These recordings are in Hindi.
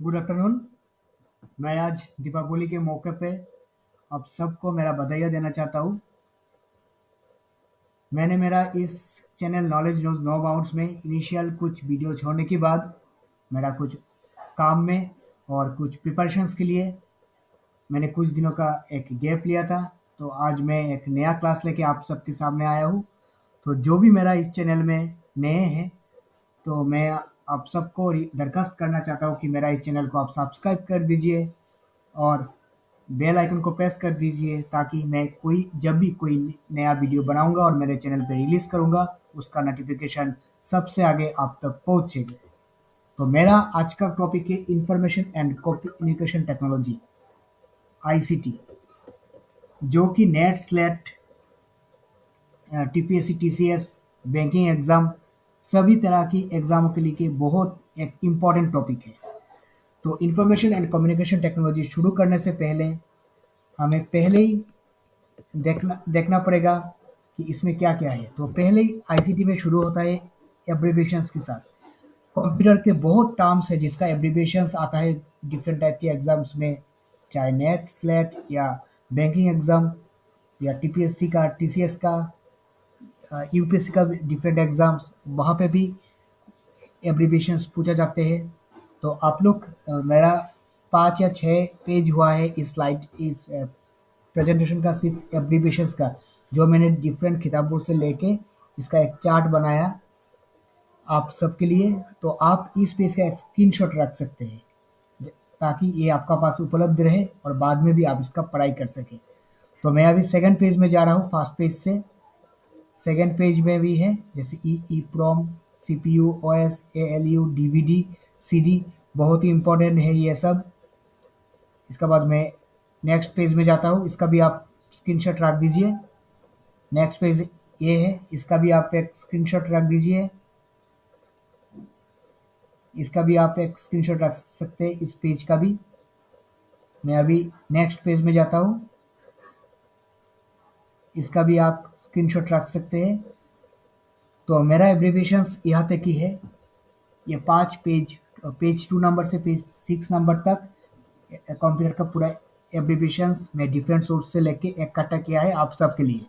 Good afternoon. मैं आज दीपावली के मौके पे आप सबको मेरा बधाइयाँ देना चाहता हूँ। मैंने मेरा इस channel knowledge news no bounds में इनिशियल कुछ वीडियो छोड़ने के बाद मेरा कुछ काम में और कुछ प्रिपरेशंस के लिए मैंने कुछ दिनों का एक गैप लिया था। तो आज मैं एक नया क्लास लेके आप सबके सामने आया हूँ। तो जो भी मेरा इस चैनल में नए हैं, तो मैं आप सबको दरखास्त करना चाहता हूँ कि मेरा इस चैनल को आप सब्सक्राइब कर दीजिए और बेल आइकन को प्रेस कर दीजिए, ताकि मैं कोई जब भी कोई नया वीडियो बनाऊंगा और मेरे चैनल पे रिलीज करूंगा, उसका नोटिफिकेशन सबसे आगे आप तक पहुंचेगा। तो मेरा आज का टॉपिक है information and communication technology, ICT, जो कि NET SLET, TPSC, TCS, banking exam, सभी तरह की एग्जामों के लिए बहुत एक इम्पॉर्टेंट टॉपिक है। तो इंफॉर्मेशन एंड कम्युनिकेशन टेक्नोलॉजी शुरू करने से पहले हमें पहले ही देखना देखना पड़ेगा कि इसमें क्या-क्या है। तो पहले ही आईसीटी में शुरू होता है एब्रिविएशंस के साथ। कंप्यूटर के बहुत टर्म्स है जिसका एब्रिविएशंस आता है डिफरेंट टाइप के एग्जाम्स में, चाहे नेट, स्लेट या बैंकिंग एग्जाम या टीपीएससी का, टीसीएस का, यूपीएससी का डिफरेंट एग्जाम्स, वहाँ पे भी एब्रिविएशंस पूछा जाते हैं। तो आप लोग मेरा 5 या 6 पेज हुआ है इस स्लाइड, इस प्रेजेंटेशन का, सिर्फ एब्रिविएशंस का, जो मैंने डिफरेंट किताबों से लेके इसका एक चार्ट बनाया आप सबके लिए। तो आप इस पेज का एक स्क्रीनशॉट रख सकते हैं, ताकि ये आपका पास उपलब्ध रहे और बाद में भी आप इसका पढ़ाई कर सकें। तो मैं अभी सेकंड पेज में जा रहा हूँ, फर्स्ट पेज से। सेकंड पेज में भी है जैसे E E PROM, CPU, OS, ALU, DVD, CD, बहुत ही इंपॉर्टेंट है ये सब। इसके बाद मैं नेक्स्ट पेज में जाता हूँ, इसका भी आप स्क्रीनशॉट रख दीजिए। नेक्स्ट पेज ये है, इसका भी आप एक स्क्रीनशॉट रख दीजिए। इसका भी आप एक स्क्रीनशॉट रख सकते हैं, इस पेज का भी। मैं अभी नेक्स्ट पेज में जाता हूँ, इसका भी आप स्क्रीनशॉट रख सकते हैं। तो मेरा एब्रिविएशंस यहाँ तक ही है। ये 5 पेज, पेज 2 नंबर से पेज 6 नंबर तक कंप्यूटर का पूरा एब्रिविएशंस मैं डिफरेंट सोर्स से लेके इकट्ठा किया है आप सबके लिए।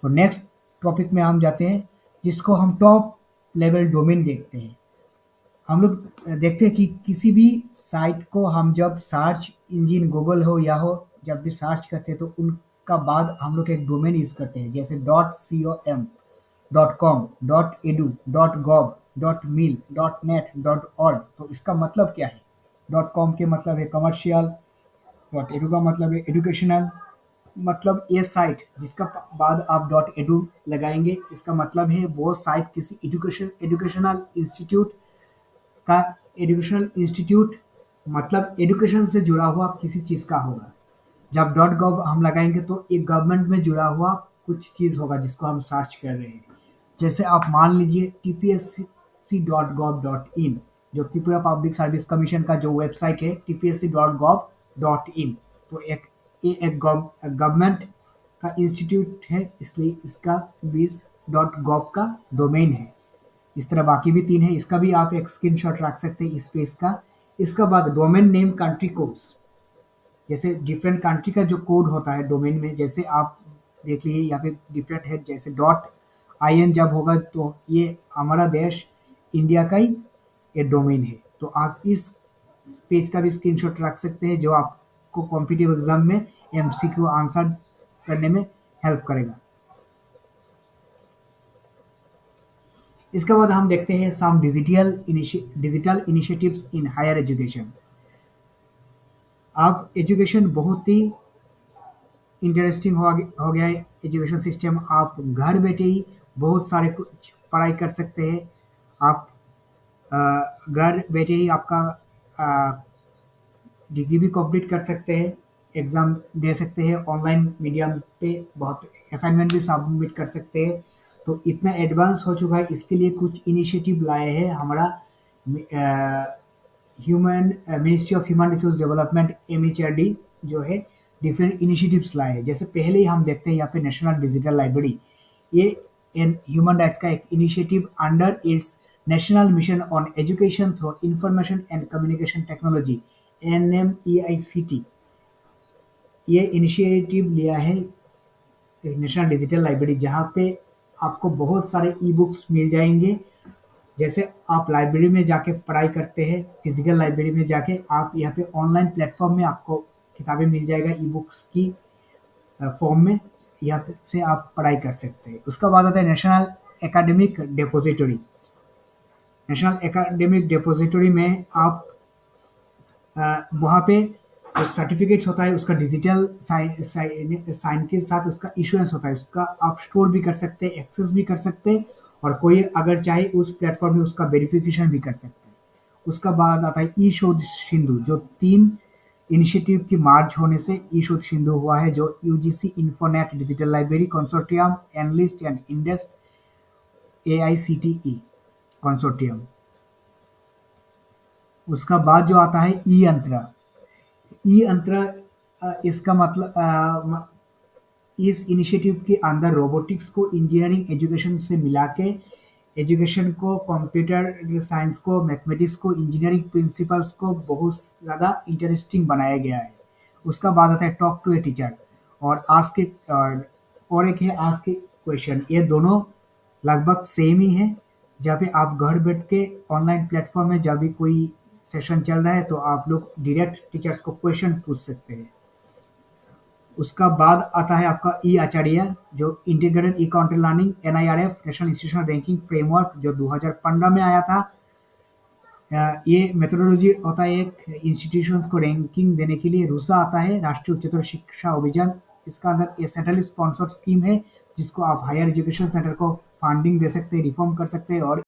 तो नेक्स्ट टॉपिक में हम जाते हैं, जिसको हम टॉप लेवल डोमेन देखते हैं। हम लोग देखते हैं कि किसी भी साइट को हम जब सर्च इंजन गूगल हो या हो, जब भी सर्च करते हैं तो उनका बाद हम लोग एक डोमेन यूज़ करते हैं, जैसे .com, .com, .edu, .gov, .mil, .net, .org। तो इसका मतलब क्या है? .com के मतलब है कमर्शियल, .edu का मतलब है एजुकेशनल। मतलब ये साइट जिसका बाद आप .edu लगाएंगे, इसका मतलब है वो साइट किसी एजुकेशनल इंस्टीट्यूट का, एजुकेशनल इंस्टीट्यूट मतलब एजुकेशन से जुड़ा हुआ किसी चीज़ का होगा। जब .gov हम लगाएंगे तो एक गवर्नमेंट में जुड़ा हुआ कुछ चीज़ होगा जिसको हम सर्च कर रहे हैं। जैसे आप मान लीजिए tpsc.gov.in, जो त्रिपुरा पब्लिक सर्विस कमीशन का जो वेबसाइट है, tpsc.gov.in। तो ये एक गवर्नमेंट का इंस्टीट्यूट है, इसलिए इसका बीस .gov का डोमेन है। इस तरह बाकी भी 3 है, इसका भी आप एक स्क्रीनशॉट रख सकते हैं इस पेज का। इसका बाद डोमेन नेम कंट्री कोड्स, जैसे डिफरेंट कंट्री का जो कोड होता है डोमेन में, जैसे आप देख लीजिए यहाँ पे डिफरेंट है, जैसे .in जब होगा तो ये हमारा देश इंडिया का ही ये डोमेन है। तो आप इस पेज का भी स्क्रीनशॉट रख सकते हैं, जो आपको कॉम्पिटिटिव एग्जाम में एमसीक्यू आंसर करने में हेल्प करेगा। इसके बाद हम देखते हैं some digital initiatives in higher education. अब एजुकेशन बहुत ही इंटरेस्टिंग हो गया है एजुकेशन सिस्टम। आप घर बैठे ही बहुत सारे कुछ पढ़ाई कर सकते हैं। आप घर बैठे ही आपका डिग्री भी कंप्लीट कर सकते हैं, एग्ज़ाम दे सकते हैं, ऑनलाइन मीडियम पे बहुत असाइनमेंट भी सबमिट कर सकते हैं। तो इतना एडवांस हो चुका है, इसके लिए कुछ इनिशिएटिव लाए हैं हमारा human ministry of human resource development, MHRD जो है, डिफरेंट इनिशिएटिव्स लाए हैं। जैसे पहले ही हम देखते हैं यहाँ पे नेशनल डिजिटल लाइब्रेरी, ये ह्यूमन राइट्स का एक initiative under its national mission on education through information and communication technology NMEICT ये इनिशिएटिव लिया है नेशनल डिजिटल लाइब्रेरी, जहाँ पे आपको बहुत सारे ई बुक्स मिल जाएंगे। जैसे आप लाइब्रेरी में जाके पढ़ाई करते हैं, फिजिकल लाइब्रेरी में जाके आप यहाँ पे ऑनलाइन प्लेटफॉर्म में आपको किताबें मिल जाएगा ई बुक्स की फॉर्म में, यहाँ से आप पढ़ाई कर सकते हैं। उसका बाद आता है national academic depository. National academic depository में आप वहाँ पे जो सर्टिफिकेट्स होता है उसका डिजिटल साइन के साथ उसका इशुएंस होता है, उसका आप स्टोर भी कर सकते हैं, एक्सेस भी कर सकते हैं, और कोई अगर चाहे उस प्लेटफॉर्म में उसका वेरिफिकेशन भी कर सकते हैं। उसका बाद आता है ई शोध सिंधु, जो 3 इनिशिएटिव की मार्च होने से ई शोध सिंधु हुआ है, जो UGC Infonet digital library consortium, N LIST and INDEST AICTE consortium. उसका बाद जो आता है ई अंतरा। ई अंतरा इसका मतलब इस इनिशिएटिव के अंदर रोबोटिक्स को इंजीनियरिंग एजुकेशन से मिला के एजुकेशन को, कंप्यूटर साइंस को, मैथमेटिक्स को, इंजीनियरिंग प्रिंसिपल्स को बहुत ज़्यादा इंटरेस्टिंग बनाया गया है। उसका बाद आता है टॉक टू ए टीचर और आज के और एक है आज के क्वेश्चन। ये दोनों लगभग सेम ही है, जहाँ पे आप घर बैठ के ऑनलाइन प्लेटफॉर्म में जब भी कोई सेशन चल रहा है तो आप लोग डायरेक्ट टीचर्स को क्वेश्चन पूछ सकते हैं। उसका बाद आता है आपका ई आचार्य, जो integrated E content learning NIRF national institutional ranking framework, जो 2015 में आया था। ये मेथोडोलॉजी होता है एक इंस्टीट्यूशंस को रैंकिंग देने के लिए। रूसा आता है राष्ट्रीय उच्चतर शिक्षा अभियान। इसका अंदर ये सेंट्रली स्पॉन्सर्ड स्कीम है, जिसको आप हायर एजुकेशन सेंटर को फंडिंग दे सकते हैं, रिफॉर्म कर सकते हैं और